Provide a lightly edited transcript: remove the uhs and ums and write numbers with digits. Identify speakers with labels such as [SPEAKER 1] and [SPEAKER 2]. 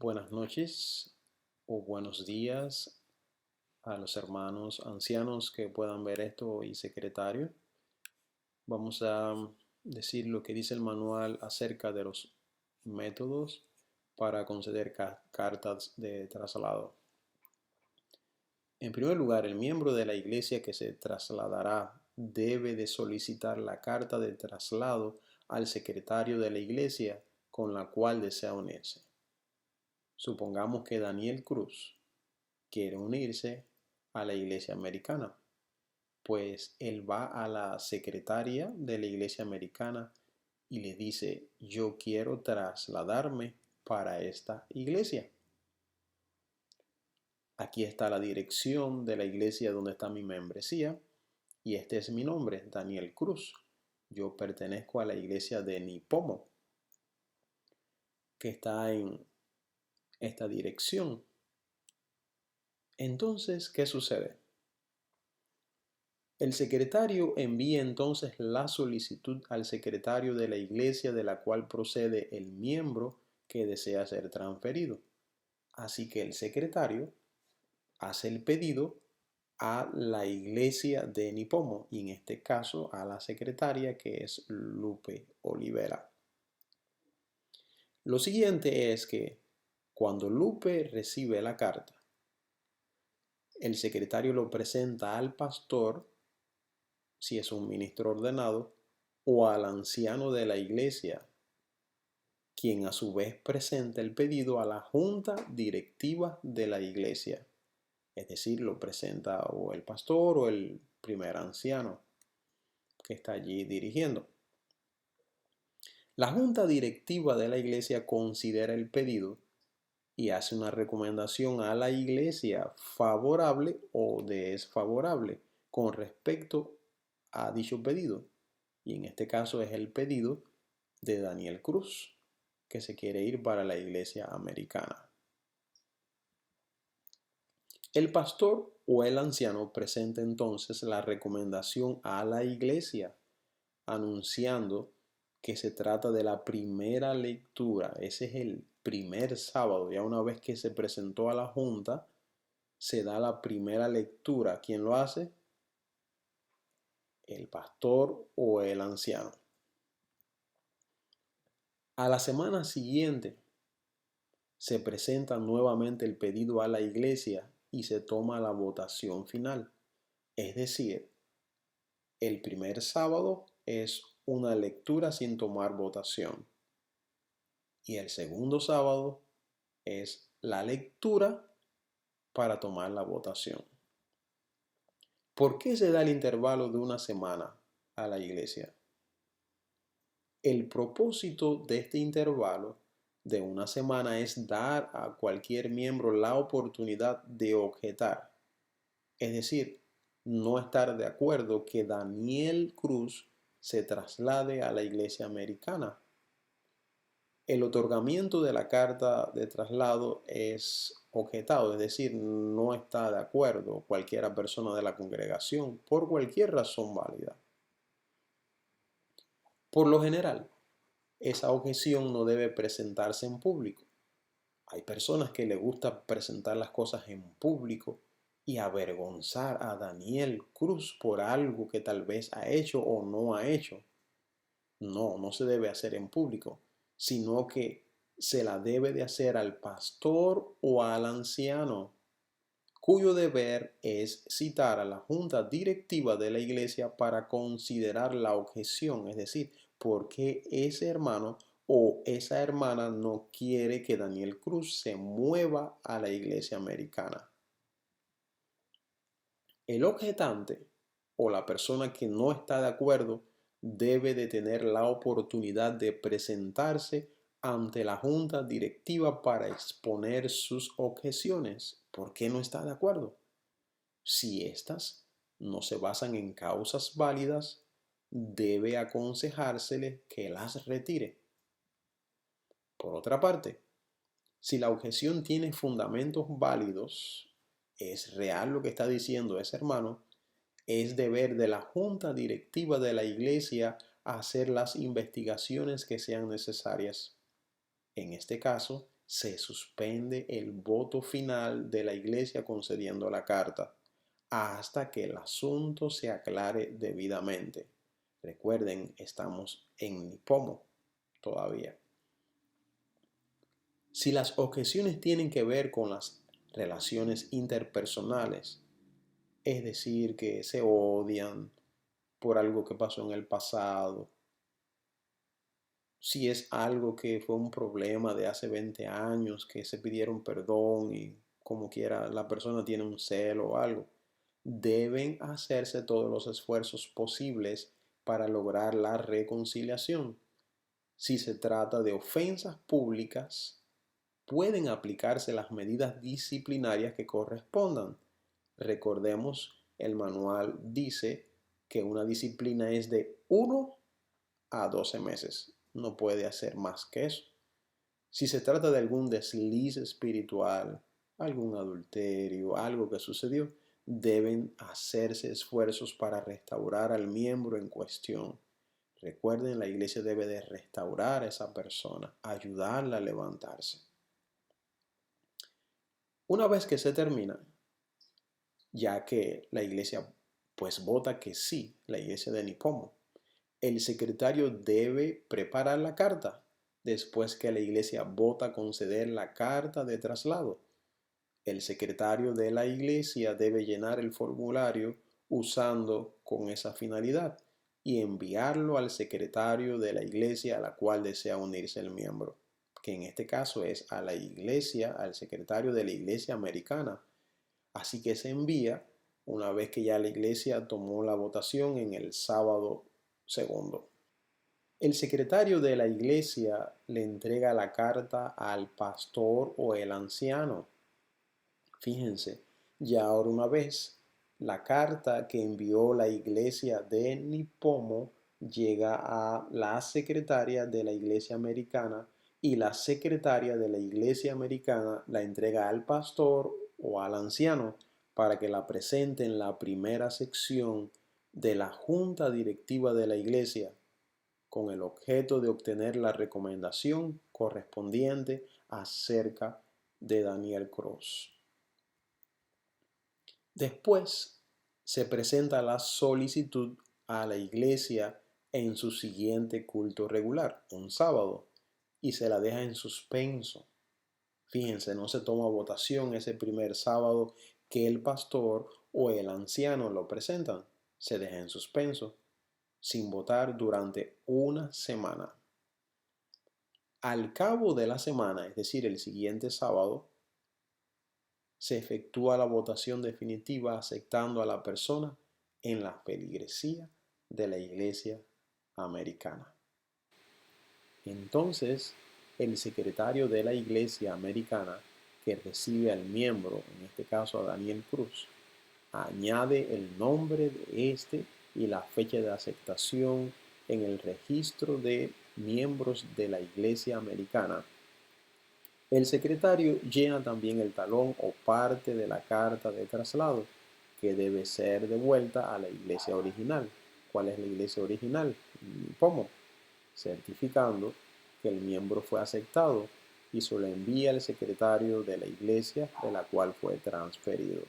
[SPEAKER 1] Buenas noches o buenos días a los hermanos ancianos que puedan ver esto y secretario. Vamos a decir lo que dice el manual acerca de los métodos para conceder cartas de traslado. En primer lugar, el miembro de la iglesia que se trasladará debe de solicitar la carta de traslado al secretario de la iglesia con la cual desea unirse. Supongamos que Daniel Cruz quiere unirse a la iglesia americana, pues él va a la secretaria de la iglesia americana y le dice: yo quiero trasladarme para esta iglesia. Aquí está la dirección de la iglesia donde está mi membresía y este es mi nombre, Daniel Cruz. Yo pertenezco a la iglesia de Nipomo, que está en esta dirección. Entonces, ¿qué sucede? El secretario envía entonces la solicitud al secretario de la iglesia de la cual procede el miembro que desea ser transferido. Así que el secretario hace el pedido a la iglesia de Nipomo y en este caso a la secretaria, que es Lupe Olivera. Lo siguiente es que cuando Lupe recibe la carta, el secretario lo presenta al pastor, si es un ministro ordenado, o al anciano de la iglesia, quien a su vez presenta el pedido a la junta directiva de la iglesia. Es decir, lo presenta o el pastor o el primer anciano que está allí dirigiendo. La junta directiva de la iglesia considera el pedido y hace una recomendación a la iglesia favorable o desfavorable con respecto a dicho pedido. Y en este caso es el pedido de Daniel Cruz, que se quiere ir para la iglesia americana. El pastor o el anciano presenta entonces la recomendación a la iglesia, anunciando que se trata de la primera lectura. Ese es el primer sábado. Ya una vez que se presentó a la junta, se da la primera lectura. ¿Quién lo hace? El pastor o el anciano. A la semana siguiente se presenta nuevamente el pedido a la iglesia y se toma la votación final. Es decir, el primer sábado es una lectura sin tomar votación y el segundo sábado es la lectura para tomar la votación. ¿Por qué se da el intervalo de una semana a la iglesia? El propósito de este intervalo de una semana es dar a cualquier miembro la oportunidad de objetar, es decir, no estar de acuerdo que Daniel Cruz se traslade a la iglesia americana. El otorgamiento de la carta de traslado es objetado, es decir, no está de acuerdo cualquier persona de la congregación por cualquier razón válida. Por lo general, esa objeción no debe presentarse en público. Hay personas que les gusta presentar las cosas en público y avergonzar a Daniel Cruz por algo que tal vez ha hecho o no ha hecho. No, no se debe hacer en público, sino que se la debe de hacer al pastor o al anciano, cuyo deber es citar a la junta directiva de la iglesia para considerar la objeción, es decir, por qué ese hermano o esa hermana no quiere que Daniel Cruz se mueva a la iglesia americana. El objetante o la persona que no está de acuerdo debe de tener la oportunidad de presentarse ante la junta directiva para exponer sus objeciones. ¿Por qué no está de acuerdo? Si éstas no se basan en causas válidas, debe aconsejársele que las retire. Por otra parte, si la objeción tiene fundamentos válidos, es real lo que está diciendo ese hermano, es deber de la junta directiva de la iglesia hacer las investigaciones que sean necesarias. En este caso, se suspende el voto final de la iglesia concediendo la carta hasta que el asunto se aclare debidamente. Recuerden, estamos en Nipomo todavía. Si las objeciones tienen que ver con las relaciones interpersonales, es decir, que se odian por algo que pasó en el pasado, si es algo que fue un problema de hace 20 años, que se pidieron perdón y como quiera la persona tiene un celo o algo, deben hacerse todos los esfuerzos posibles para lograr la reconciliación. Si se trata de ofensas públicas, pueden aplicarse las medidas disciplinarias que correspondan. Recordemos, el manual dice que una disciplina es de 1 a 12 meses. No puede hacer más que eso. Si se trata de algún desliz espiritual, algún adulterio, algo que sucedió, deben hacerse esfuerzos para restaurar al miembro en cuestión. Recuerden, la iglesia debe de restaurar a esa persona, ayudarla a levantarse. Una vez que se termina, ya que la iglesia pues vota que sí, la iglesia de Nipomo, el secretario debe preparar la carta después que la iglesia vota conceder la carta de traslado. El secretario de la iglesia debe llenar el formulario usando con esa finalidad y enviarlo al secretario de la iglesia a la cual desea unirse el miembro, que en este caso es a la iglesia, al secretario de la iglesia americana. Así que se envía una vez que ya la iglesia tomó la votación en el sábado segundo. El secretario de la iglesia le entrega la carta al pastor o el anciano. Fíjense, ya ahora una vez, la carta que envió la iglesia de Nipomo llega a la secretaria de la iglesia americana y la secretaria de la iglesia americana la entrega al pastor o al anciano para que la presente en la primera sección de la junta directiva de la iglesia con el objeto de obtener la recomendación correspondiente acerca de Daniel Cruz. Después se presenta la solicitud a la iglesia en su siguiente culto regular, un sábado, y se la deja en suspenso. Fíjense, no se toma votación ese primer sábado que el pastor o el anciano lo presentan. Se deja en suspenso, sin votar durante una semana. Al cabo de la semana, es decir, el siguiente sábado, se efectúa la votación definitiva aceptando a la persona en la feligresía de la iglesia americana. Entonces, el secretario de la iglesia americana que recibe al miembro, en este caso a Daniel Cruz, añade el nombre de este y la fecha de aceptación en el registro de miembros de la iglesia americana. El secretario llena también el talón o parte de la carta de traslado que debe ser devuelta a la iglesia original. ¿Cuál es la iglesia original? Nipomo, certificando que el miembro fue aceptado y se lo envía al secretario de la iglesia de la cual fue transferido.